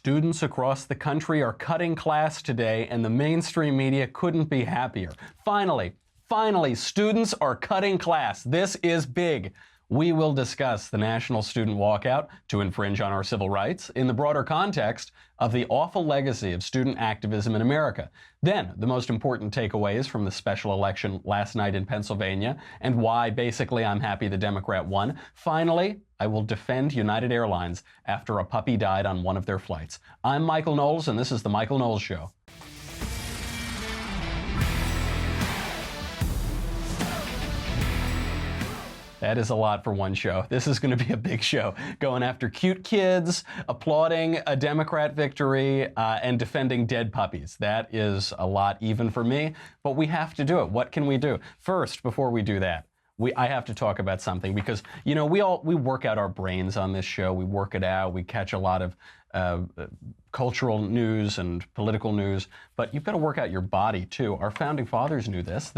Students across the country are cutting class today, and the mainstream media couldn't be happier. Finally, students are cutting class. This is big. We will discuss the national student walkout to infringe on our civil rights in the broader context of the awful legacy of student activism in America. Then, the most important takeaways from the special election last night in Pennsylvania and why basically I'm happy the Democrat won. Finally, I will defend United Airlines after a puppy died on one of their flights. I'm Michael Knowles, and this is The Michael Knowles Show. That is a lot for one show. This is going to be a big show, going after cute kids, applauding a Democrat victory, and defending dead puppies. That is a lot even for me, but we have to do it. What can we do? First, before we do that, I have to talk about something because, you know, we work out our brains on this show. We work it out. We catch a lot of cultural news and political news, but you've got to work out your body too. Our founding fathers knew this.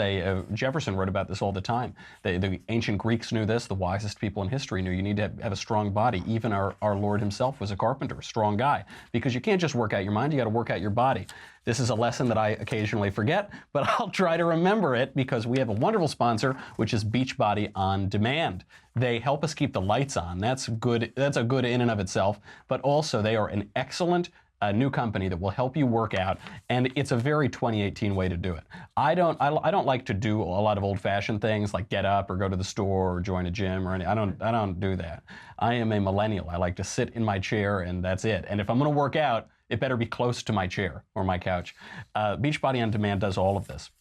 Jefferson wrote about this all the time. The ancient Greeks knew this. The wisest people in history knew you need to have a strong body. Even our Lord himself was a carpenter, a strong guy, because you can't just work out your mind, you got to work out your body. This is a lesson that I occasionally forget, but I'll try to remember it because we have a wonderful sponsor, which is Beachbody On Demand. They help us keep the lights on. That's good. That's a good in and of itself, but also they are an excellent new company that will help you work out, and it's a very 2018 way to do it. I don't like to do a lot of old-fashioned things like get up or go to the store or join a gym or anything. I don't do that. I am a millennial. I like to sit in my chair and that's it. And if I'm going to work out, it better be close to my chair or my couch. Beachbody On Demand does all of this.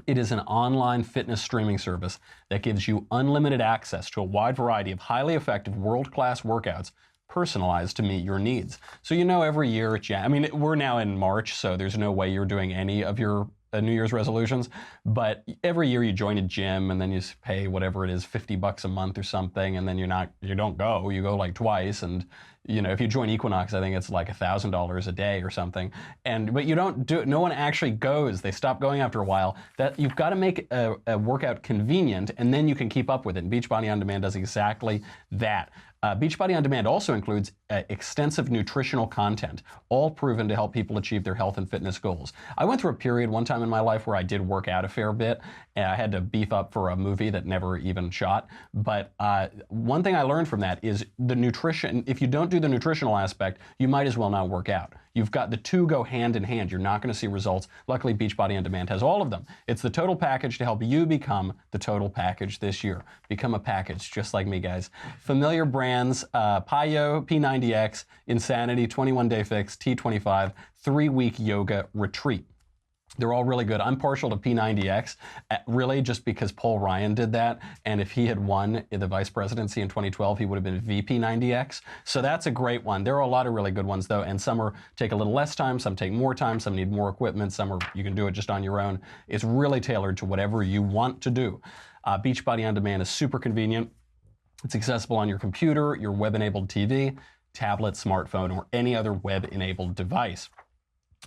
It is an online fitness streaming service that gives you unlimited access to a wide variety of highly effective world-class workouts personalized to meet your needs. So you know every year, we're now in March, so there's no way you're doing any of your New Year's resolutions, but every year you join a gym and then you pay whatever it is, $50 a month or something, and then you don't go, you go like twice, and you know, if you join Equinox, I think it's like $1,000 a day or something, but you don't do it, no one actually goes, they stop going after a while. That you've got to make a workout convenient, and then you can keep up with it, and Beachbody On Demand does exactly that. Beachbody On Demand also includes extensive nutritional content, all proven to help people achieve their health and fitness goals. I went through a period one time in my life where I did work out a fair bit, and I had to beef up for a movie that never even shot. But one thing I learned from that is the nutrition. If you don't do the nutritional aspect, you might as well not work out. You've got the two go hand in hand. You're not going to see results. Luckily, Beachbody On Demand has all of them. It's the total package to help you become the total package this year. Become a package just like me, guys. Familiar brands, Payo, P90X, Insanity, 21-Day Fix, T25, 3-week yoga retreat. They're all really good. I'm partial to P90X, really just because Paul Ryan did that. And if he had won the vice presidency in 2012, he would have been VP90X. So that's a great one. There are a lot of really good ones, though. And some take a little less time, some take more time, some need more equipment, you can do it just on your own. It's really tailored to whatever you want to do. Beachbody On Demand is super convenient. It's accessible on your computer, your web-enabled TV, tablet, smartphone, or any other web-enabled device.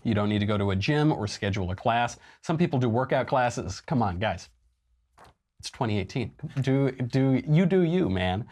You don't need to go to a gym or schedule a class. Some people do workout classes. Come on, guys. It's 2018. Do you, man.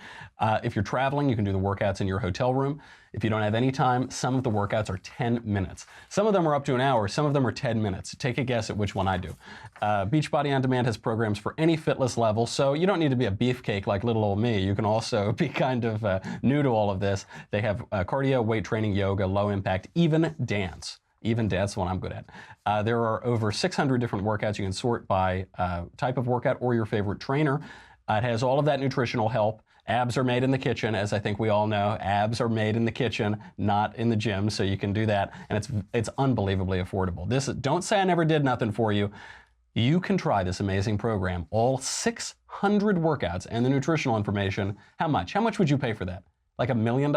If you're traveling, you can do the workouts in your hotel room. If you don't have any time, some of the workouts are 10 minutes. Some of them are up to an hour. Some of them are 10 minutes. Take a guess at which one I do. Beachbody On Demand has programs for any fitness level, so you don't need to be a beefcake like little old me. You can also be kind of new to all of this. They have cardio, weight training, yoga, low impact, even dance. Even that's the one I'm good at. There are over 600 different workouts. You can sort by type of workout or your favorite trainer. It has all of that nutritional help. Abs are made in the kitchen, as I think we all know. Abs are made in the kitchen, not in the gym, so you can do that. And it's unbelievably affordable. Don't say I never did nothing for you. You can try this amazing program, all 600 workouts and the nutritional information. How much? How much would you pay for that? Like $1 million?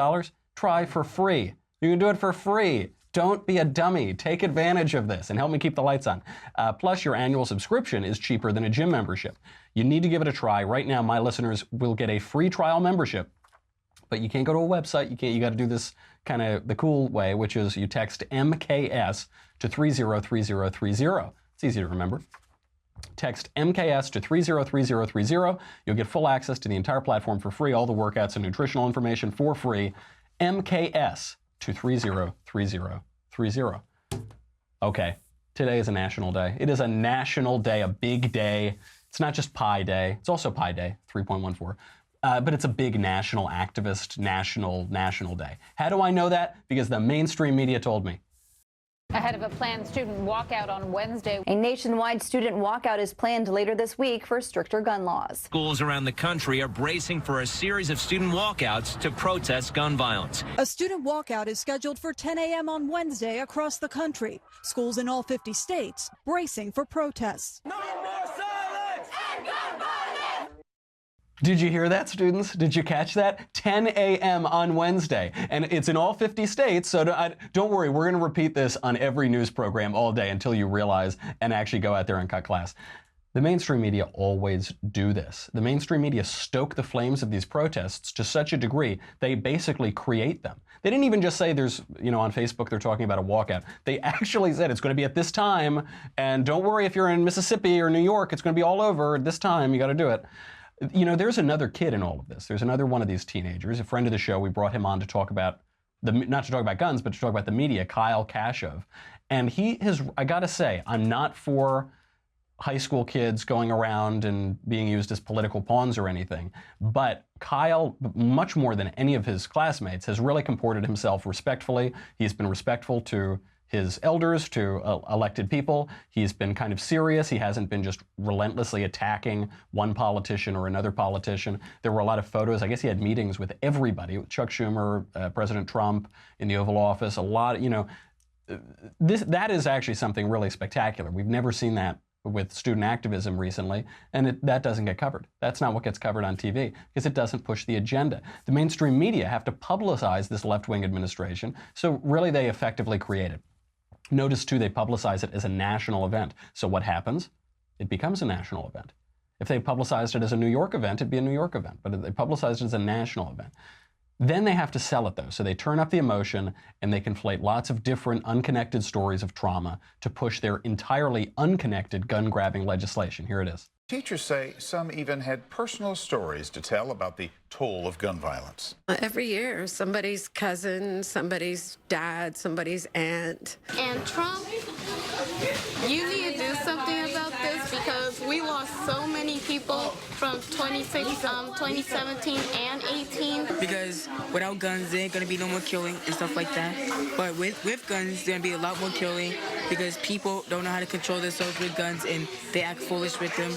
Try for free. You can do it for free. Don't be a dummy. Take advantage of this and help me keep the lights on. Plus, your annual subscription is cheaper than a gym membership. You need to give it a try. Right now, my listeners will get a free trial membership, but you can't go to a website. You got to do this kind of the cool way, which is you text MKS to 303030. It's easy to remember. Text MKS to 303030. You'll get full access to the entire platform for free, all the workouts and nutritional information for free. MKS to 303030. Okay, today is a national day. It is a national day, a big day. It's not just Pi Day. It's also Pi Day, 3.14. But it's a big national activist, national day. How do I know that? Because the mainstream media told me. Ahead of a planned student walkout on Wednesday. A nationwide student walkout is planned later this week for stricter gun laws. Schools around the country are bracing for a series of student walkouts to protest gun violence. A student walkout is scheduled for 10 a.m. on Wednesday across the country. Schools in all 50 states bracing for protests. No more silence and gun violence! Did you hear that, students? Did you catch that? 10 a.m. on Wednesday. And it's in all 50 states, so don't worry. We're going to repeat this on every news program all day until you realize and actually go out there and cut class. The mainstream media always do this. The mainstream media stoke the flames of these protests to such a degree, they basically create them. They didn't even just say there's, on Facebook they're talking about a walkout. They actually said it's going to be at this time, and don't worry if you're in Mississippi or New York, it's going to be all over at this time, you got to do it. There's another kid in all of this. There's another one of these teenagers, a friend of the show. We brought him on to talk about, not to talk about guns, but to talk about the media, Kyle Kashov. And I got to say, I'm not for high school kids going around and being used as political pawns or anything. But Kyle, much more than any of his classmates, has really comported himself respectfully. He's been respectful to his elders, to elected people. He's been kind of serious. He hasn't been just relentlessly attacking one politician or another politician. There were a lot of photos. I guess he had meetings with everybody, with Chuck Schumer, President Trump in the Oval Office, a lot, that is actually something really spectacular. We've never seen that with student activism recently, and that doesn't get covered. That's not what gets covered on TV, because it doesn't push the agenda. The mainstream media have to publicize this left-wing administration, so really they effectively create it. Notice, too, they publicize it as a national event. So what happens? It becomes a national event. If they publicized it as a New York event, it'd be a New York event, but if they publicized it as a national event. Then they have to sell it, though. So they turn up the emotion, and they conflate lots of different unconnected stories of trauma to push their entirely unconnected gun-grabbing legislation. Here it is. Teachers say some even had personal stories to tell about the toll of gun violence. Every year, somebody's cousin, somebody's dad, somebody's aunt. And Trump, you need to do something about this, because we lost so many people from 2017 and 18. Because without guns, there ain't going to be no more killing and stuff like that. But with guns, there's going to be a lot more killing, because people don't know how to control themselves with guns, and they act foolish with them.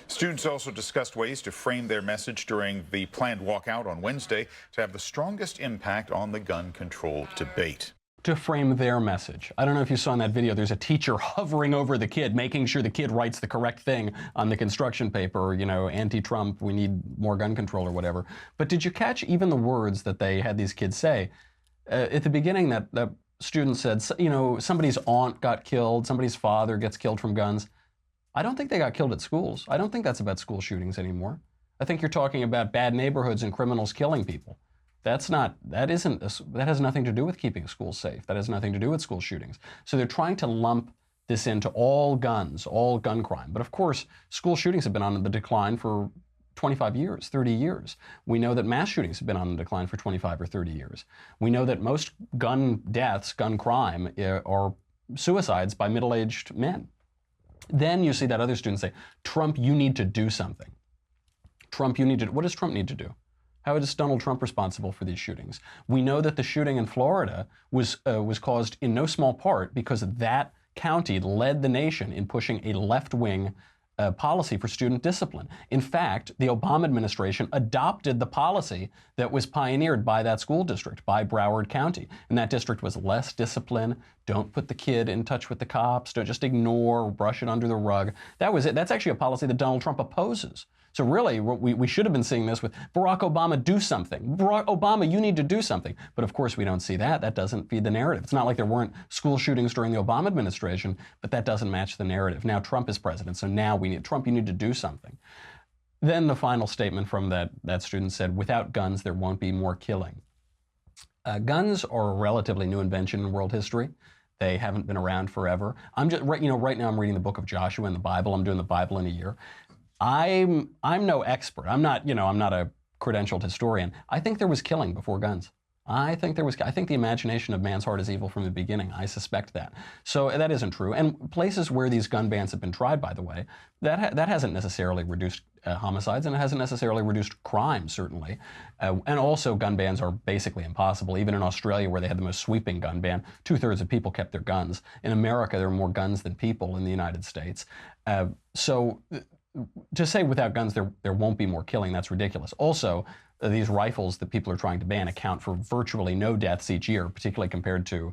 Students also discussed ways to frame their message during the planned walkout on Wednesday to have the strongest impact on the gun control debate. To frame their message. I don't know if you saw in that video, there's a teacher hovering over the kid, making sure the kid writes the correct thing on the construction paper, anti-Trump, we need more gun control or whatever. But did you catch even the words that they had these kids say? At the beginning, that student said, somebody's aunt got killed, somebody's father gets killed from guns. I don't think they got killed at schools. I don't think that's about school shootings anymore. I think you're talking about bad neighborhoods and criminals killing people. That has nothing to do with keeping schools safe. That has nothing to do with school shootings. So they're trying to lump this into all guns, all gun crime. But of course, school shootings have been on the decline for 25 years, 30 years. We know that mass shootings have been on the decline for 25 or 30 years. We know that most gun deaths, gun crime, are suicides by middle-aged men. Then you see that other students say, Trump, you need to do something. Trump, what does Trump need to do? How is Donald Trump responsible for these shootings? We know that the shooting in Florida was caused in no small part because that county led the nation in pushing a left-wing policy for student discipline. In fact, the Obama administration adopted the policy that was pioneered by that school district, by Broward County. And that district was less discipline. Don't put the kid in touch with the cops. Don't just ignore or brush it under the rug. That was it. That's actually a policy that Donald Trump opposes. So really, we should have been seeing this with Barack Obama, do something. Barack Obama, you need to do something. But of course, we don't see that. That doesn't feed the narrative. It's not like there weren't school shootings during the Obama administration, but that doesn't match the narrative. Now Trump is president, so now Trump, you need to do something. Then the final statement from that student said, without guns, there won't be more killing. Guns are a relatively new invention in world history. They haven't been around forever. Right now I'm reading the book of Joshua in the Bible. I'm doing the Bible in a year. I'm no expert. I'm not a credentialed historian. I think there was killing before guns. I think the imagination of man's heart is evil from the beginning. I suspect that. So that isn't true. And places where these gun bans have been tried, by the way, that hasn't necessarily reduced homicides, and it hasn't necessarily reduced crime, certainly. And also, gun bans are basically impossible. Even in Australia, where they had the most sweeping gun ban, 2/3 of people kept their guns. In America, there are more guns than people in the United States. So to say without guns there won't be more killing, that's ridiculous. Also, these rifles that people are trying to ban account for virtually no deaths each year, particularly compared to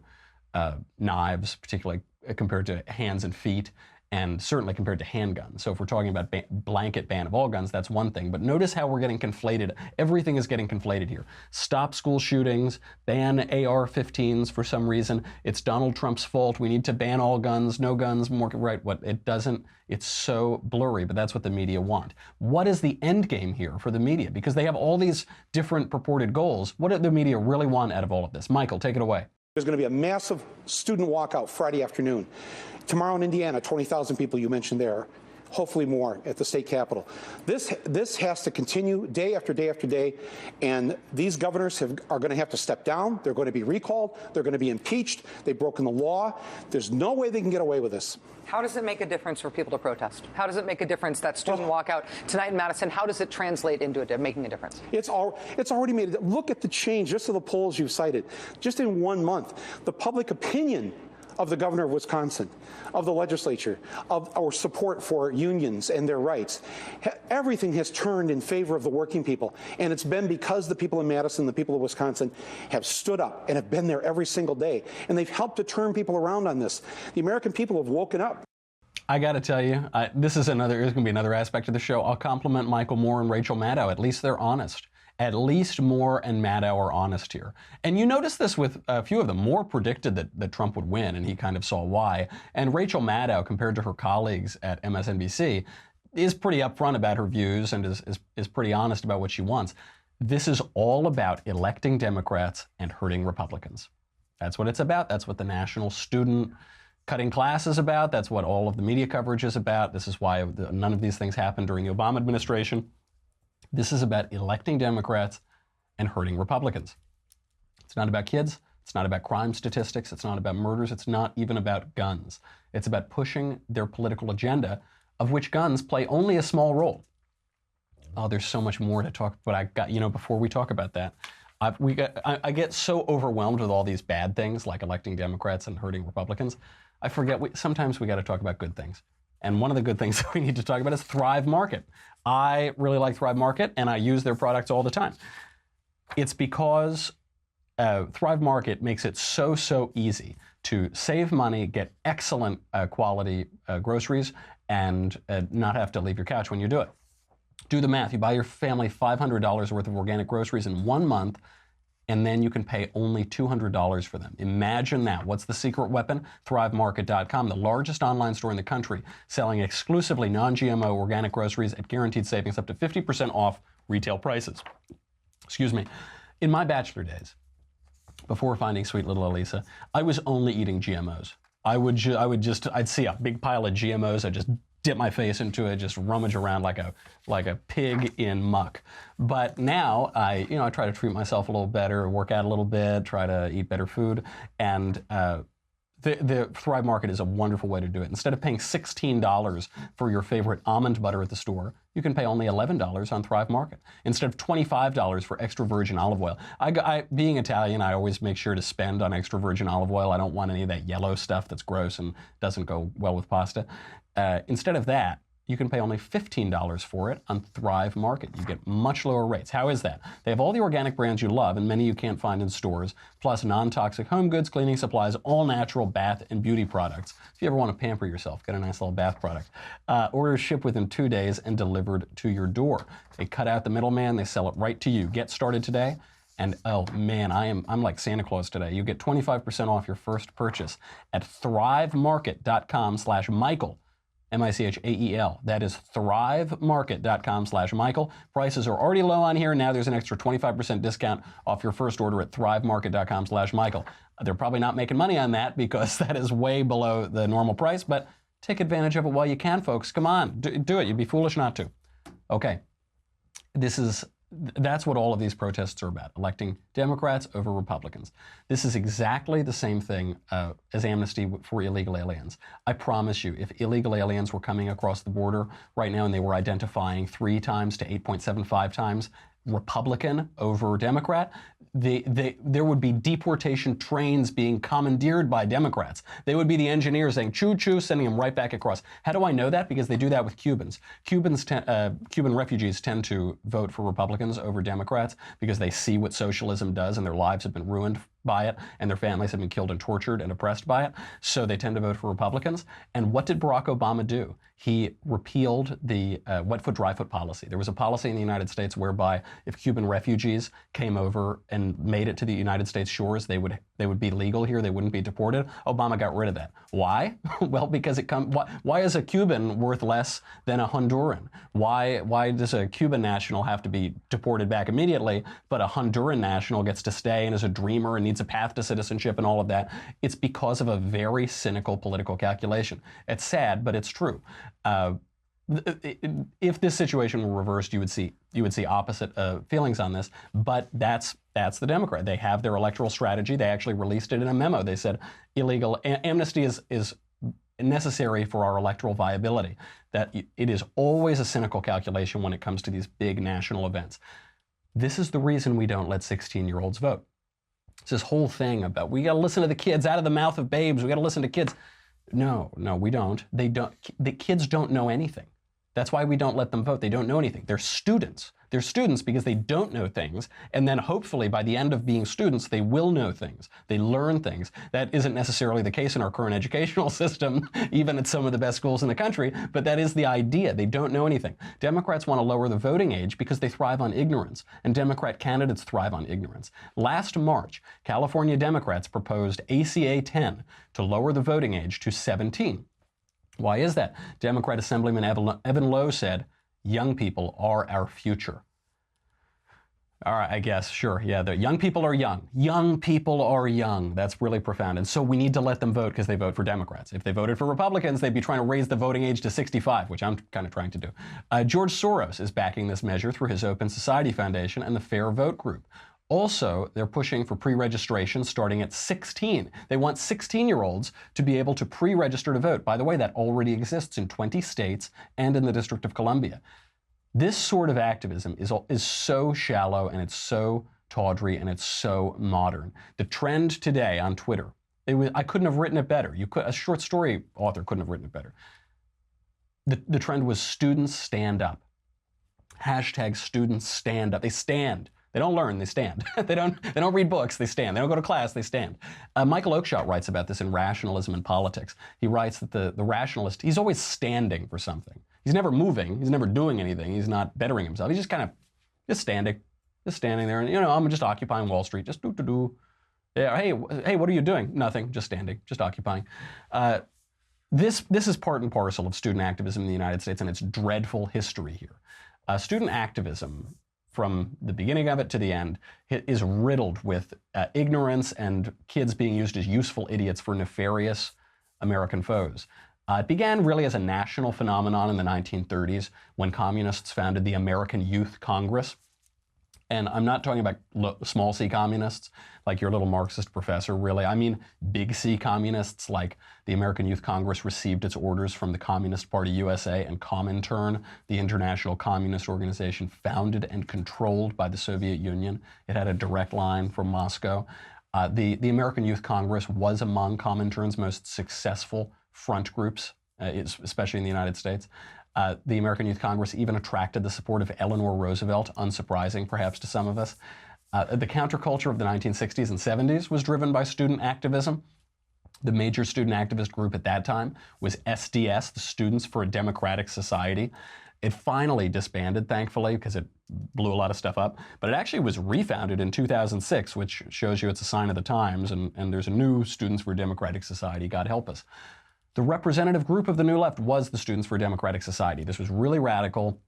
knives, particularly compared to hands and feet, and certainly compared to handguns. So if we're talking about blanket ban of all guns, that's one thing. But notice how we're getting conflated. Everything is getting conflated here. Stop school shootings, ban AR-15s for some reason. It's Donald Trump's fault. We need to ban all guns, no guns, more, right? What it doesn't, it's so blurry, but that's what the media want. What is the end game here for the media? Because they have all these different purported goals. What do the media really want out of all of this? Michael, take it away. There's going to be a massive student walkout Friday afternoon. Tomorrow in Indiana, 20,000 people you mentioned there, hopefully more at the state capitol. This has to continue day after day after day, and these governors are going to have to step down. They're going to be recalled. They're going to be impeached. They've broken the law. There's no way they can get away with this. How does it make a difference for people to protest? How does it make a difference, that student walkout tonight in Madison? How does it translate into it making a difference? It's already made it. Look at the change, just of the polls you've cited. Just in 1 month, the public opinion of the governor of Wisconsin, of the legislature, of our support for unions and their rights. Everything has turned in favor of the working people. And it's been because the people in Madison, the people of Wisconsin, have stood up and have been there every single day. And they've helped to turn people around on this. The American people have woken up. I got to tell you, there's going to be another aspect of the show. I'll compliment Michael Moore and Rachel Maddow. At least they're honest. At least Moore and Maddow are honest here. And you notice this with a few of them. Moore predicted that Trump would win, and he kind of saw why. And Rachel Maddow, compared to her colleagues at MSNBC, is pretty upfront about her views and is pretty honest about what she wants. This is all about electing Democrats and hurting Republicans. That's what it's about. That's what the national student cutting class is about. That's what all of the media coverage is about. This is why none of these things happened during the Obama administration. This is about electing Democrats and hurting Republicans. It's not about kids. It's not about crime statistics. It's not about murders. It's not even about guns. It's about pushing their political agenda, of which guns play only a small role. Oh, there's so much more to talk, but I got, before we talk about that, I get so overwhelmed with all these bad things like electing Democrats and hurting Republicans. I forget, sometimes we got to talk about good things. And one of the good things that we need to talk about is Thrive Market. I really like Thrive Market, and I use their products all the time. It's because Thrive Market makes it so easy to save money, get excellent quality groceries, and not have to leave your couch when you do it. Do the math. You buy your family $500 worth of organic groceries in 1 month, and then you can pay only $200 for them. Imagine that. What's the secret weapon? ThriveMarket.com, the largest online store in the country, selling exclusively non-GMO organic groceries at guaranteed savings up to 50% off retail prices. Excuse me. In my bachelor days, before finding sweet little Elisa, I was only eating GMOs. I'd see a big pile of GMOs, I'd just dip my face into it, just rummage around like a pig in muck. But now I try to treat myself a little better, work out a little bit, try to eat better food, and the Thrive Market is a wonderful way to do it. Instead of paying $16 for your favorite almond butter at the store, you can pay only $11 on Thrive Market. Instead of $25 for extra virgin olive oil. Being Italian, I always make sure to spend on extra virgin olive oil. I don't want any of that yellow stuff that's gross and doesn't go well with pasta. Instead of that, you can pay only $15 for it on Thrive Market. You get much lower rates. How is that? They have all the organic brands you love and many you can't find in stores, plus non-toxic home goods, cleaning supplies, all natural bath and beauty products. If you ever want to pamper yourself, get a nice little bath product. Orders ship within 2 days and delivered to your door. They cut out the middleman. They sell it right to you. Get started today. And oh man, I'm like Santa Claus today. You get 25% off your first purchase at thrivemarket.com/Michael. M-I-C-H-A-E-L. That is thrivemarket.com/Michael. Prices are already low on here. Now there's an extra 25% discount off your first order at thrivemarket.com/Michael. They're probably not making money on that because that is way below the normal price, but take advantage of it while you can, folks. Come on, do it. You'd be foolish not to. Okay. This is That's what all of these protests are about, electing Democrats over Republicans. This is exactly the same thing as amnesty for illegal aliens. I promise you, if illegal aliens were coming across the border right now and they were identifying 3 times to 8.75 times Republican over Democrat, there would be deportation trains being commandeered by Democrats. They would be the engineers saying, choo-choo, sending them right back across. How do I know that? Because they do that with Cubans. Cuban refugees tend to vote for Republicans over Democrats because they see what socialism does and their lives have been ruined by it and their families have been killed and tortured and oppressed by it. So they tend to vote for Republicans. And what did Barack Obama do? He repealed the wet foot, dry foot policy. There was a policy in the United States whereby if Cuban refugees came over and made it to the United States shores, they would be legal here. They wouldn't be deported. Obama got rid of that. Why? Well, because why is a Cuban worth less than a Honduran? Why does a Cuban national have to be deported back immediately, but a Honduran national gets to stay and is a dreamer and needs a path to citizenship and all of that? It's because of a very cynical political calculation. It's sad, but it's true. If this situation were reversed, you would see opposite feelings on this. But that's the Democrat. They have their electoral strategy. They actually released it in a memo. They said illegal amnesty is necessary for our electoral viability. That it is always a cynical calculation when it comes to these big national events. This is the reason we don't let 16-year-olds vote. It's this whole thing about we got to listen to the kids, out of the mouth of babes. We got to listen to kids. No, we don't. They don't. The kids don't know anything. That's why we don't let them vote. They don't know anything. They're students. They're students because they don't know things. And then hopefully by the end of being students, they will know things. They learn things. That isn't necessarily the case in our current educational system, even at some of the best schools in the country, but that is the idea. They don't know anything. Democrats want to lower the voting age because they thrive on ignorance, and Democrat candidates thrive on ignorance. Last March, California Democrats proposed ACA 10 to lower the voting age to 17. Why is that? Democrat Assemblyman Evan Lowe said, young people are our future. All right, I guess, sure, yeah, the young people are young. Young people are young. That's really profound. And so we need to let them vote because they vote for Democrats. If they voted for Republicans, they'd be trying to raise the voting age to 65, which I'm kind of trying to do. George Soros is backing this measure through his Open Society Foundation and the Fair Vote Group. Also, they're pushing for pre-registration starting at 16. They want 16-year-olds to be able to pre-register to vote. By the way, that already exists in 20 states and in the District of Columbia. This sort of activism is so shallow and it's so tawdry and it's so modern. The trend today on Twitter, I couldn't have written it better. A short story author couldn't have written it better. The trend was students stand up. Hashtag students stand up. They stand. They don't learn, they stand. They don't read books, they stand. They don't go to class, they stand. Michael Oakeshott writes about this in Rationalism and Politics. He writes that the rationalist, he's always standing for something. He's never moving, he's never doing anything, he's not bettering himself. He's just standing there. And, I'm just occupying Wall Street, just do. Yeah, hey, what are you doing? Nothing, just standing, just occupying. This is part and parcel of student activism in the United States and its dreadful history here. Student activism, from the beginning of it to the end, is riddled with ignorance and kids being used as useful idiots for nefarious American foes. It began really as a national phenomenon in the 1930s when communists founded the American Youth Congress. And I'm not talking about small c communists, like your little Marxist professor, really. I mean big C communists, like the American Youth Congress received its orders from the Communist Party USA and Comintern, the international communist organization founded and controlled by the Soviet Union. It had a direct line from Moscow. The American Youth Congress was among Comintern's most successful front groups, especially in the United States. The American Youth Congress even attracted the support of Eleanor Roosevelt, unsurprising perhaps to some of us. The counterculture of the 1960s and 70s was driven by student activism. The major student activist group at that time was SDS, the Students for a Democratic Society. It finally disbanded, thankfully, because it blew a lot of stuff up. But it actually was refounded in 2006, which shows you it's a sign of the times, and there's a new Students for a Democratic Society, God help us. The representative group of the New Left was the Students for a Democratic Society. This was really radical.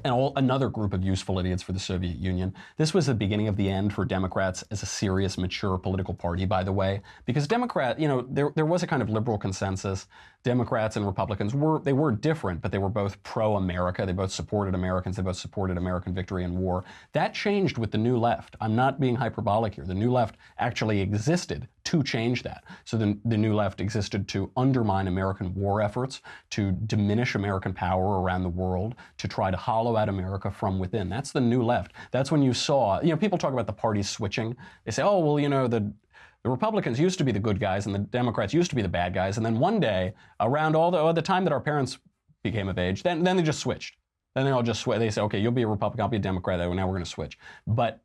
and another group of useful idiots for the Soviet Union. This was the beginning of the end for Democrats as a serious, mature political party, by the way, because there was a kind of liberal consensus. Democrats and Republicans were different, but they were both pro-America. They both supported Americans. They both supported American victory in war. That changed with the New Left. I'm not being hyperbolic here. The New Left actually existed to change that. So the New Left existed to undermine American war efforts, to diminish American power around the world, to try to hollow out America from within. That's the New Left. That's when you saw, people talk about the parties switching. They say, oh, well, the Republicans used to be the good guys and the Democrats used to be the bad guys. And then one day, around all the time that our parents became of age, then they just switched. Then they all just switch. They say, okay, you'll be a Republican, I'll be a Democrat. Now we're going to switch. But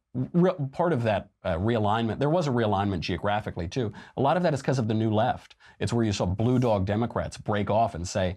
part of that realignment, there was a realignment geographically too. A lot of that is because of the New Left. It's where you saw blue dog Democrats break off and say,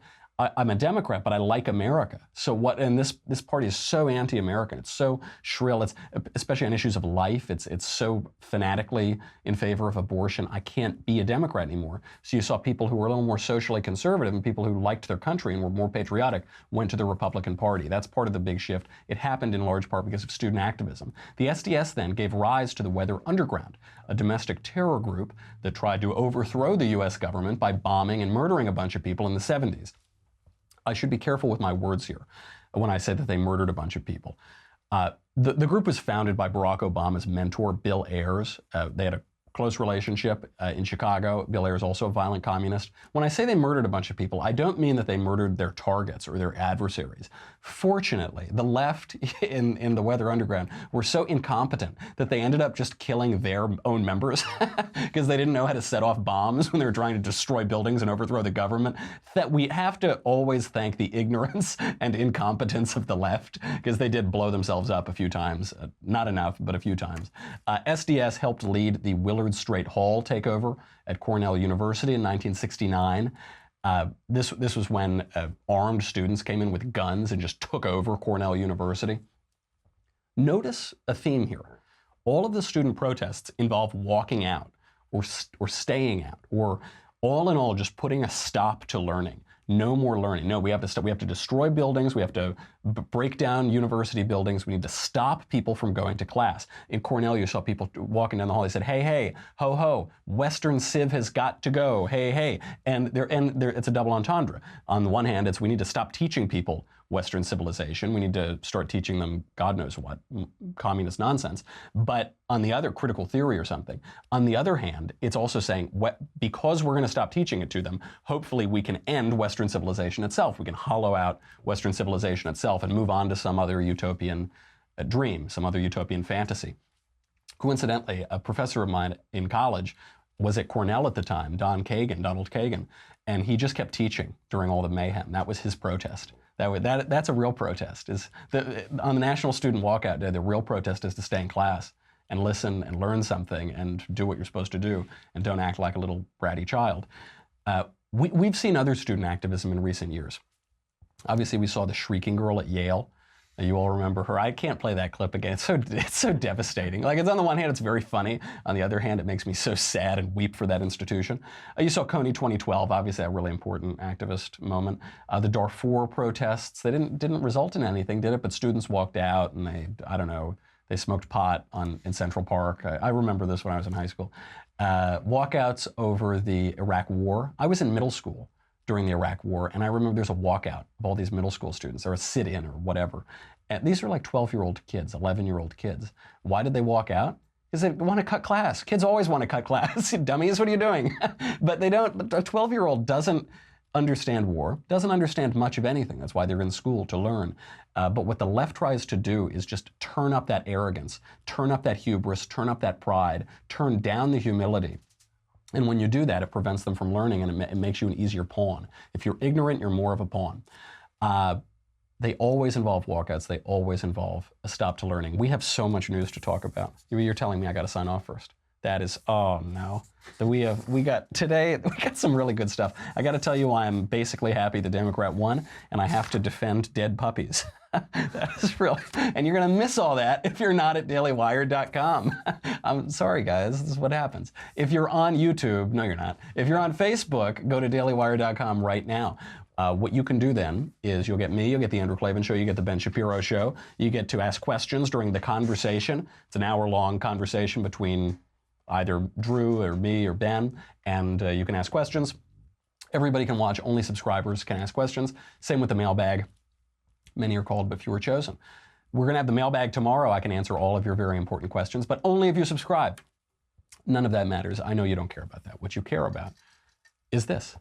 I'm a Democrat, but I like America. So what? And this party is so anti-American. It's so shrill. It's especially on issues of life. It's so fanatically in favor of abortion. I can't be a Democrat anymore. So you saw people who were a little more socially conservative and people who liked their country and were more patriotic went to the Republican Party. That's part of the big shift. It happened in large part because of student activism. The SDS then gave rise to the Weather Underground, a domestic terror group that tried to overthrow the U.S. government by bombing and murdering a bunch of people in the 70s. I should be careful with my words here when I say that they murdered a bunch of people. The group was founded by Barack Obama's mentor, Bill Ayers. They had a close relationship in Chicago. Bill Ayers, also a violent communist. When I say they murdered a bunch of people, I don't mean that they murdered their targets or their adversaries. Fortunately, the left in the Weather Underground were so incompetent that they ended up just killing their own members because they didn't know how to set off bombs when they were trying to destroy buildings and overthrow the government. That we have to always thank the ignorance and incompetence of the left because they did blow themselves up a few times. Not enough, but a few times. SDS helped lead the Willard Straight Hall takeover at Cornell University in 1969. This was when armed students came in with guns and just took over Cornell University. Notice a theme here. All of the student protests involve walking out or staying out, or all in all just putting a stop to learning. No more learning. No, we have to destroy buildings. We have to break down university buildings. We need to stop people from going to class. In Cornell, you saw people walking down the hall. They said, "Hey, hey, ho, ho! Western Civ has got to go. Hey, hey!" And it's a double entendre. On the one hand, it's we need to stop teaching people Western civilization. We need to start teaching them God knows what, communist nonsense. But on the other, critical theory or something. On the other hand, it's also saying, because we're going to stop teaching it to them, hopefully we can end Western civilization itself. We can hollow out Western civilization itself and move on to some other utopian dream, some other utopian fantasy. Coincidentally, a professor of mine in college was at Cornell at the time, Donald Kagan, and he just kept teaching during all the mayhem. That was his protest. That's a real protest. On the National Student Walkout Day, the real protest is to stay in class and listen and learn something and do what you're supposed to do and don't act like a little bratty child. We've seen other student activism in recent years. Obviously, we saw the shrieking girl at Yale. You all remember her. I can't play that clip again. It's so devastating. Like, it's on the one hand, it's very funny. On the other hand, it makes me so sad and weep for that institution. You saw Coney 2012, obviously a really important activist moment. The Darfur protests, they didn't result in anything, did it? But students walked out and they smoked pot in Central Park. I remember this when I was in high school. Walkouts over the Iraq War. I was in middle school during the Iraq War, and I remember there's a walkout of all these middle school students, or a sit-in or whatever. And these are like 12-year-old kids, 11-year-old kids. Why did they walk out? Because they want to cut class. Kids always want to cut class. Dummies, what are you doing? But they don't. A 12-year-old doesn't understand war, doesn't understand much of anything. That's why they're in school, to learn. But what the left tries to do is just turn up that arrogance, turn up that hubris, turn up that pride, turn down the humility. And when you do that, it prevents them from learning, and it makes you an easier pawn. If you're ignorant, you're more of a pawn. They always involve walkouts. They always involve a stop to learning. We have so much news to talk about. You're telling me I got to sign off first. That is, oh no. We got some really good stuff. I got to tell you why I'm basically happy the Democrat won, and I have to defend dead puppies. That is really, and you're going to miss all that if you're not at dailywire.com. I'm sorry, guys. This is what happens. If you're on YouTube, no, you're not. If you're on Facebook, go to dailywire.com right now. What you can do then is you'll get me, you'll get the Andrew Klavan Show, you get the Ben Shapiro Show. You get to ask questions during the conversation. It's an hour-long conversation between either Drew or me or Ben, and you can ask questions. Everybody can watch. Only subscribers can ask questions. Same with the mailbag. Many are called, but few are chosen. We're going to have the mailbag tomorrow. I can answer all of your very important questions, but only if you subscribe. None of that matters. I know you don't care about that. What you care about is this,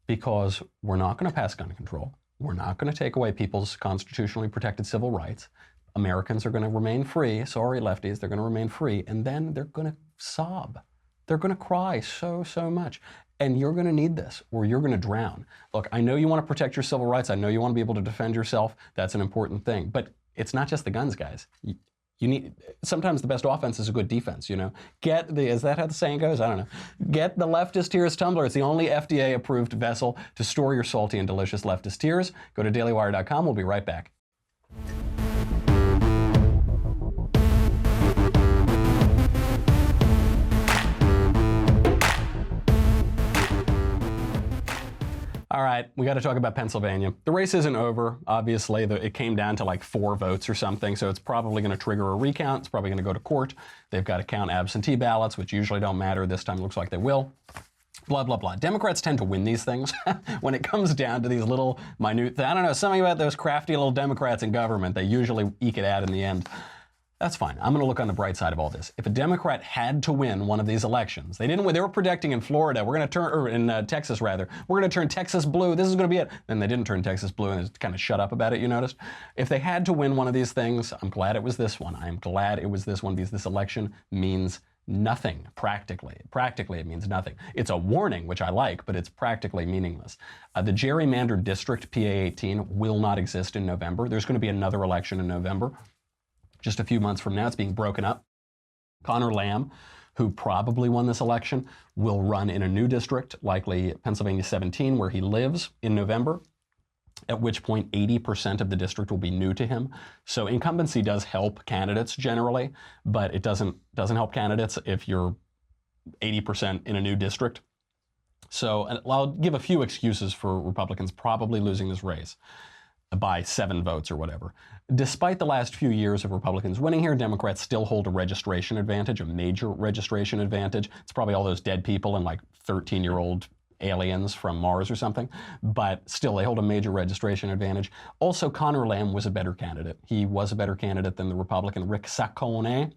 because we're not going to pass gun control. We're not going to take away people's constitutionally protected civil rights. Americans are going to remain free. Sorry, lefties, they're going to remain free. And then they're going to sob. They're going to cry so much. And you're going to need this, or you're going to drown. Look, I know you want to protect your civil rights. I know you want to be able to defend yourself. That's an important thing. But it's not just the guns, guys. You need, sometimes the best offense is a good defense, you know. Is that how the saying goes? I don't know. Get the leftist tears tumbler. It's the only FDA-approved vessel to store your salty and delicious leftist tears. Go to dailywire.com. We'll be right back. All right, we got to talk about Pennsylvania. The race isn't over, obviously. It came down to like 4 votes or something, so it's probably going to trigger a recount. It's probably going to go to court. They've got to count absentee ballots, which usually don't matter. This time it looks like they will. Blah, blah, blah. Democrats tend to win these things when it comes down to these little minute things. I don't know, something about those crafty little Democrats in government. They usually eke it out in the end. That's fine. I'm going to look on the bright side of all this. If a Democrat had to win one of these elections, they didn't win. They were predicting in Florida, we're going to turn, or in Texas rather, we're going to turn Texas blue. This is going to be it. And they didn't turn Texas blue, and they kind of shut up about it, you noticed? If they had to win one of these things, I'm glad it was this one. I'm glad it was this one, because this election means nothing, practically. Practically, it means nothing. It's a warning, which I like, but it's practically meaningless. The gerrymandered district, PA 18, will not exist in November. There's going to be another election in November. Just a few months from now, it's being broken up. Connor Lamb, who probably won this election, will run in a new district, likely Pennsylvania 17, where he lives, in November, at which point 80% of the district will be new to him. So incumbency does help candidates generally, but it doesn't help candidates if you're 80% in a new district. So I'll give a few excuses for Republicans probably losing this race by 7 votes or whatever. Despite the last few years of Republicans winning here, Democrats still hold a registration advantage, a major registration advantage. It's probably all those dead people and like 13-year-old aliens from Mars or something, but still they hold a major registration advantage. Also, Connor Lamb was a better candidate. He was a better candidate than the Republican Rick Saccone.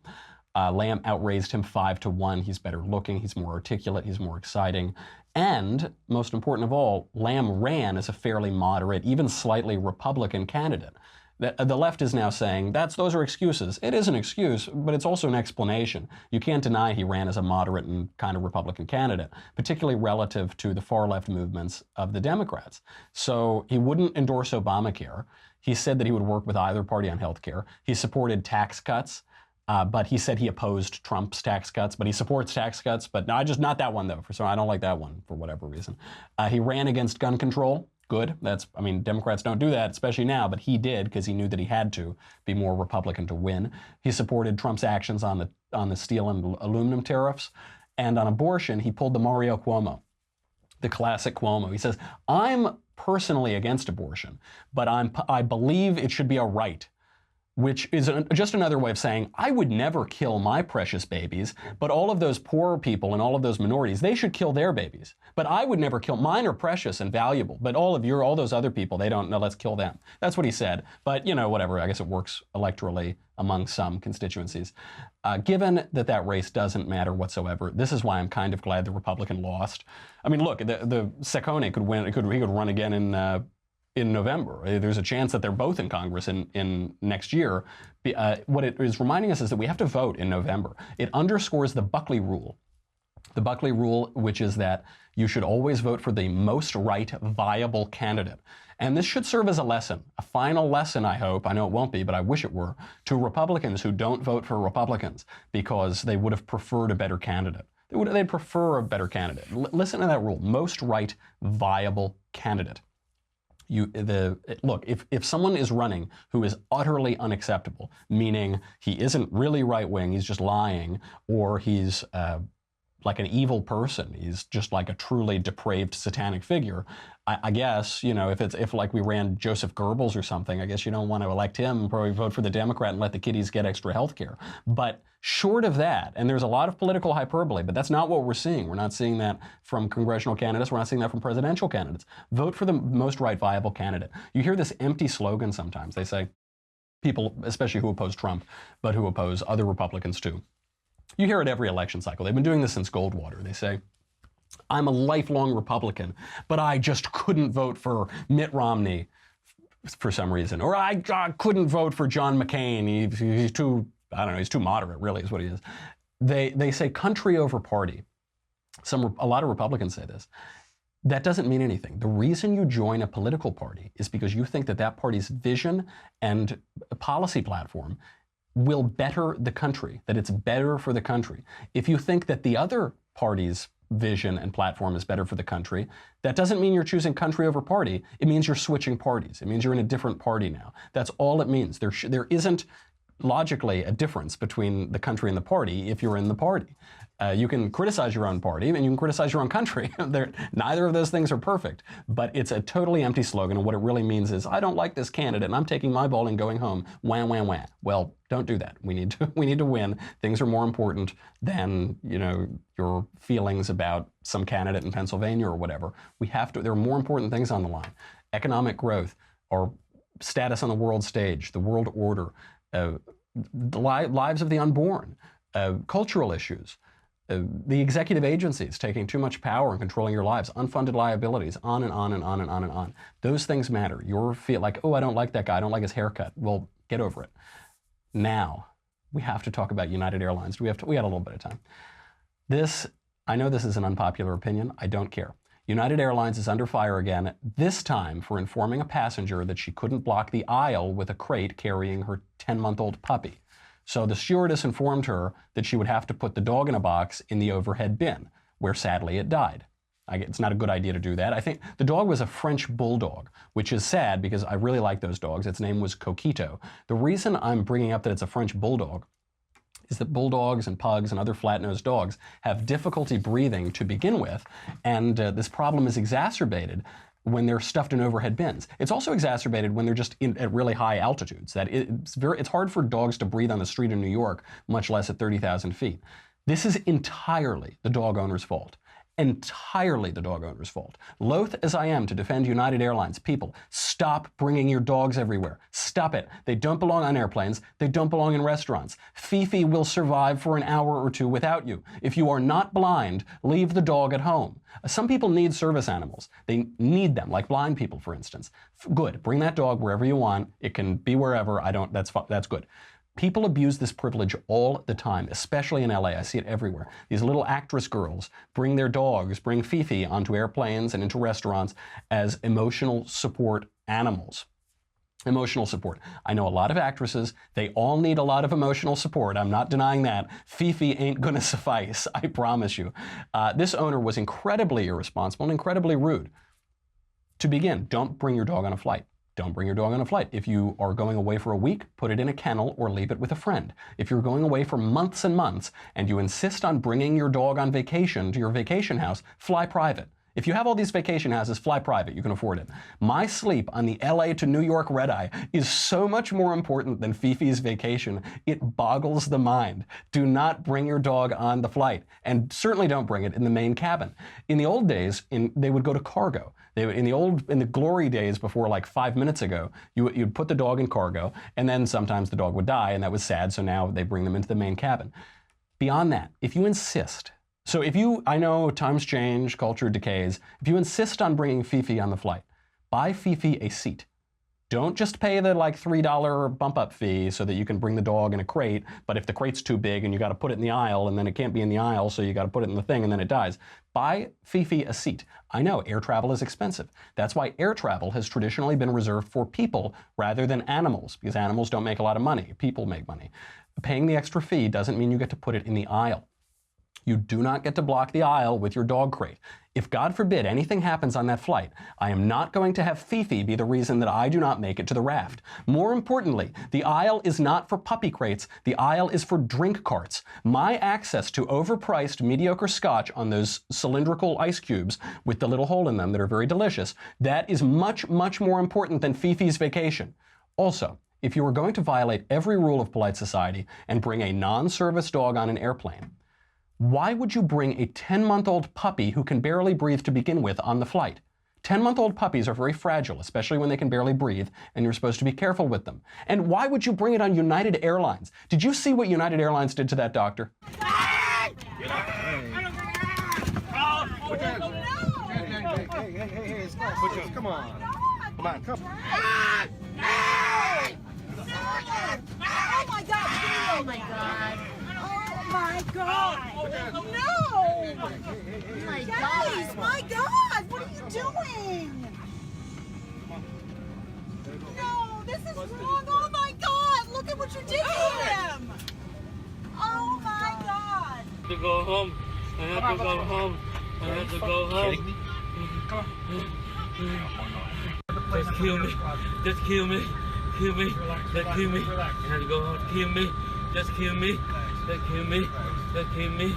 Lamb outraised him 5-1. He's better looking, he's more articulate, he's more exciting. And most important of all, Lamb ran as a fairly moderate, even slightly Republican candidate. The left is now saying those are excuses. It is an excuse, but it's also an explanation. You can't deny he ran as a moderate and kind of Republican candidate, particularly relative to the far left movements of the Democrats. So he wouldn't endorse Obamacare. He said that he would work with either party on health care. He supported tax cuts. But he said he opposed Trump's tax cuts, but he supports tax cuts, but not that one though. I don't like that one for whatever reason. He ran against gun control. Good. Democrats don't do that, especially now, but he did because he knew that he had to be more Republican to win. He supported Trump's actions on the steel and aluminum tariffs, and on abortion, he pulled the Mario Cuomo, the classic Cuomo. He says, I'm personally against abortion, but I believe it should be a right, which is just another way of saying, I would never kill my precious babies, but all of those poor people and all of those minorities, they should kill their babies. But I would never kill, mine are precious and valuable, but all those other people, they don't know, let's kill them. That's what he said. But, whatever, I guess it works electorally among some constituencies. Given that race doesn't matter whatsoever, this is why I'm kind of glad the Republican lost. I mean, look, the Saccone could win, he could run again in November. There's a chance that they're both in Congress in next year. What it is reminding us is that we have to vote in November. It underscores the Buckley rule. The Buckley rule, which is that you should always vote for the most right, viable candidate. And this should serve as a lesson, a final lesson, I hope, I know it won't be, but I wish it were, to Republicans who don't vote for Republicans because they would have preferred a better candidate. They'd prefer a better candidate. Listen to that rule, most right, viable candidate. Look, if someone is running who is utterly unacceptable, meaning he isn't really right-wing, he's just lying, or he's like an evil person. He's just like a truly depraved satanic figure. I guess, you know, if like we ran Joseph Goebbels or something, I guess you don't want to elect him, probably vote for the Democrat and let the kiddies get extra health care. But short of that, and there's a lot of political hyperbole, but that's not what we're seeing. We're not seeing that from congressional candidates. We're not seeing that from presidential candidates. Vote for the most right viable candidate. You hear this empty slogan sometimes. They say, people, especially who oppose Trump, but who oppose other Republicans too. You hear it every election cycle. They've been doing this since Goldwater. They say, I'm a lifelong Republican, but I just couldn't vote for Mitt Romney for some reason. Or I couldn't vote for John McCain. He's too, I don't know, he's too moderate, really, is what he is. They say country over party. A lot of Republicans say this. That doesn't mean anything. The reason you join a political party is because you think that that party's vision and policy platform will better the country, that it's better for the country. If you think that the other party's vision and platform is better for the country, that doesn't mean you're choosing country over party. It means you're switching parties. It means you're in a different party now. That's all it means. There isn't logically a difference between the country and the party if you're in the party. You can criticize your own party and you can criticize your own country. Neither of those things are perfect, but it's a totally empty slogan, and what it really means is, I don't like this candidate and I'm taking my ball and going home. Wah, wah, wah. Well, don't do that. We need to win. Things are more important than, you know, your feelings about some candidate in Pennsylvania or whatever. There are more important things on the line. Economic growth, or status on the world stage, the world order, the lives of the unborn, cultural issues, the executive agencies taking too much power and controlling your lives, unfunded liabilities, on and on and on and on and on. Those things matter. You feel like, oh, I don't like that guy, I don't like his haircut. Well, get over it. Now, we have to talk about United Airlines. We got a little bit of time. I know this is an unpopular opinion. I don't care. United Airlines is under fire again, this time for informing a passenger that she couldn't block the aisle with a crate carrying her 10-month-old puppy. So the stewardess informed her that she would have to put the dog in a box in the overhead bin, where sadly it died. It's not a good idea to do that. I think the dog was a French bulldog, which is sad because I really like those dogs. Its name was Coquito. The reason I'm bringing up that it's a French bulldog is that bulldogs and pugs and other flat-nosed dogs have difficulty breathing to begin with, and this problem is exacerbated when they're stuffed in overhead bins. It's also exacerbated when they're just at really high altitudes. It's hard for dogs to breathe on the street in New York, much less at 30,000 feet. This is entirely the dog owner's fault. Entirely the dog owner's fault. Loath as I am to defend United Airlines, people, stop bringing your dogs everywhere. Stop it. They don't belong on airplanes. They don't belong in restaurants. Fifi will survive for an hour or two without you. If you are not blind, leave the dog at home. Some people need service animals. They need them, like blind people, for instance. Good. Bring that dog wherever you want. It can be wherever. That's good. People abuse this privilege all the time, especially in LA. I see it everywhere. These little actress girls bring their dogs, bring Fifi onto airplanes and into restaurants as emotional support animals. Emotional support. I know a lot of actresses. They all need a lot of emotional support. I'm not denying that. Fifi ain't gonna suffice, I promise you. This owner was incredibly irresponsible and incredibly rude. To begin, don't bring your dog on a flight. Don't bring your dog on a flight. If you are going away for a week, put it in a kennel or leave it with a friend. If you're going away for months and months and you insist on bringing your dog on vacation to your vacation house, fly private. If you have all these vacation houses, fly private. You can afford it. My sleep on the LA to New York red-eye is so much more important than Fifi's vacation. It boggles the mind. Do not bring your dog on the flight, and certainly don't bring it in the main cabin. In the old days, they would go to cargo. In the glory days before, like 5 minutes ago, you'd put the dog in cargo, and then sometimes the dog would die, and that was sad, so now they bring them into the main cabin. Beyond that, if you insist, I know times change, culture decays, if you insist on bringing Fifi on the flight, buy Fifi a seat. Don't just pay the like $3 bump up fee so that you can bring the dog in a crate, but if the crate's too big and you got to put it in the aisle and then it can't be in the aisle, so you got to put it in the thing and then it dies. Buy Fifi a seat. I know air travel is expensive. That's why air travel has traditionally been reserved for people rather than animals, because animals don't make a lot of money. People make money. Paying the extra fee doesn't mean you get to put it in the aisle. You do not get to block the aisle with your dog crate. If, God forbid, anything happens on that flight, I am not going to have Fifi be the reason that I do not make it to the raft. More importantly, the aisle is not for puppy crates. The aisle is for drink carts. My access to overpriced, mediocre scotch on those cylindrical ice cubes with the little hole in them that are very delicious, that is much, much more important than Fifi's vacation. Also, if you are going to violate every rule of polite society and bring a non-service dog on an airplane, why would you bring a 10-month-old puppy who can barely breathe to begin with on the flight? 10-month-old puppies are very fragile, especially when they can barely breathe, and you're supposed to be careful with them. And why would you bring it on United Airlines? Did you see what United Airlines did to that doctor? Hey, come on. Come on, come on. Oh my God! Oh my God! Oh my God! No! Oh my God! My God! What are you doing? No, this is wrong! Oh my God! Look at what you did to him! Oh my God! To go home. I have to go home. I have to go home. Just kill me. Just kill me. Kill me. Just kill me. I have to go home. Kill me. Just kill me. Just kill me. Just kill me.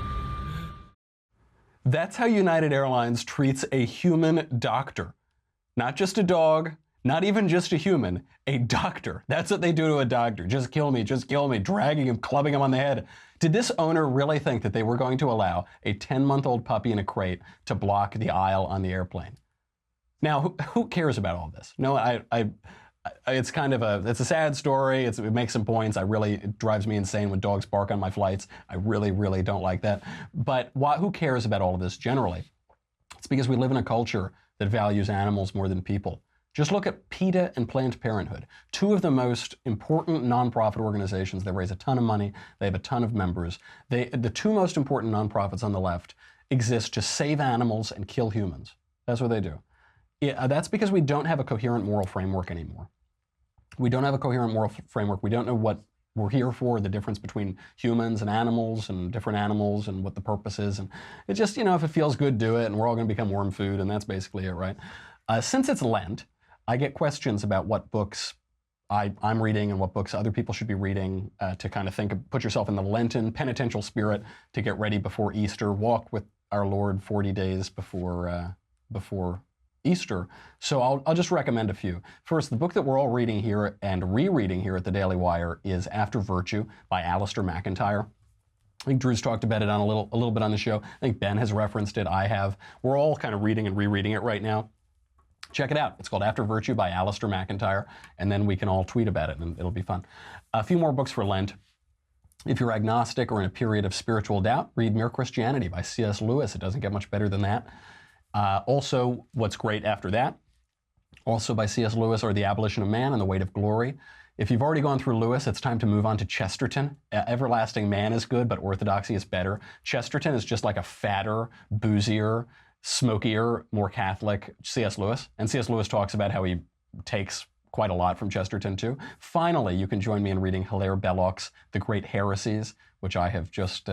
That's how United Airlines treats a human doctor. Not just a dog, not even just a human, a doctor. That's what they do to a doctor. Just kill me, dragging him, clubbing him on the head. Did this owner really think that they were going to allow a 10-month-old puppy in a crate to block the aisle on the airplane? Now, who cares about all this? No, it's kind of it's a sad story. It makes some points. It drives me insane when dogs bark on my flights. I really, really don't like that. But who cares about all of this generally? It's because we live in a culture that values animals more than people. Just look at PETA and Planned Parenthood, two of the most important nonprofit organizations. They raise a ton of money. They have a ton of members. The two most important nonprofits on the left exist to save animals and kill humans. That's what they do. That's because we don't have a coherent moral framework anymore. We don't have a coherent moral framework. We don't know what we're here for, the difference between humans and different animals and what the purpose is. And it just, if it feels good, do it, and we're all going to become worm food, and that's basically it, right? Since it's Lent, I get questions about what books I'm reading and what books other people should be reading to kind of put yourself in the Lenten penitential spirit to get ready before Easter, walk with our Lord 40 days before Easter. So I'll just recommend a few. First, the book that we're all reading here and rereading here at the Daily Wire is After Virtue by Alistair McIntyre. I think Drew's talked about it on a little bit on the show. I think Ben has referenced it. I have. We're all kind of reading and rereading it right now. Check it out. It's called After Virtue by Alistair McIntyre, and then we can all tweet about it, and it'll be fun. A few more books for Lent. If you're agnostic or in a period of spiritual doubt, read Mere Christianity by C.S. Lewis. It doesn't get much better than that. Also, what's great after that, also by C.S. Lewis, are The Abolition of Man and The Weight of Glory. If you've already gone through Lewis, it's time to move on to Chesterton. Everlasting Man is good, but Orthodoxy is better. Chesterton is just like a fatter, boozier, smokier, more Catholic C.S. Lewis. And C.S. Lewis talks about how he takes quite a lot from Chesterton too. Finally, you can join me in reading Hilaire Belloc's The Great Heresies, which I have just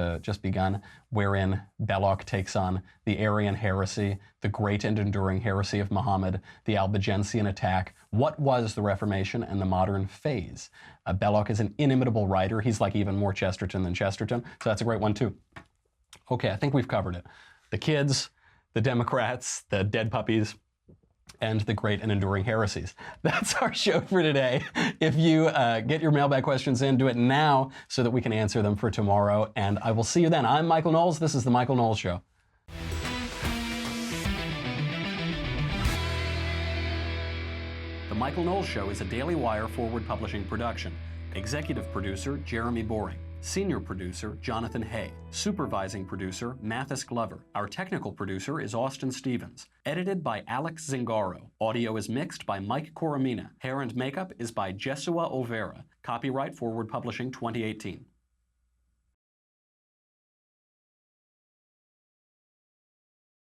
begun, wherein Belloc takes on the Arian heresy, the great and enduring heresy of Muhammad, the Albigensian attack, what was the Reformation, and the modern phase. Belloc is an inimitable writer. He's like even more Chesterton than Chesterton, so that's a great one too. Okay, I think we've covered it. The kids, the Democrats, the dead puppies, and the great and enduring heresies. That's our show for today. If you get your mailbag questions in, do it now so that we can answer them for tomorrow. And I will see you then. I'm Michael Knowles. This is The Michael Knowles Show. The Michael Knowles Show is a Daily Wire forward publishing production. Executive producer, Jeremy Boring. Senior producer, Jonathan Hay. Supervising producer, Mathis Glover. Our technical producer is Austin Stevens. Edited by Alex Zingaro. Audio is mixed by Mike Coromina. Hair and makeup is by Jesua Olvera. Copyright Forward Publishing 2018.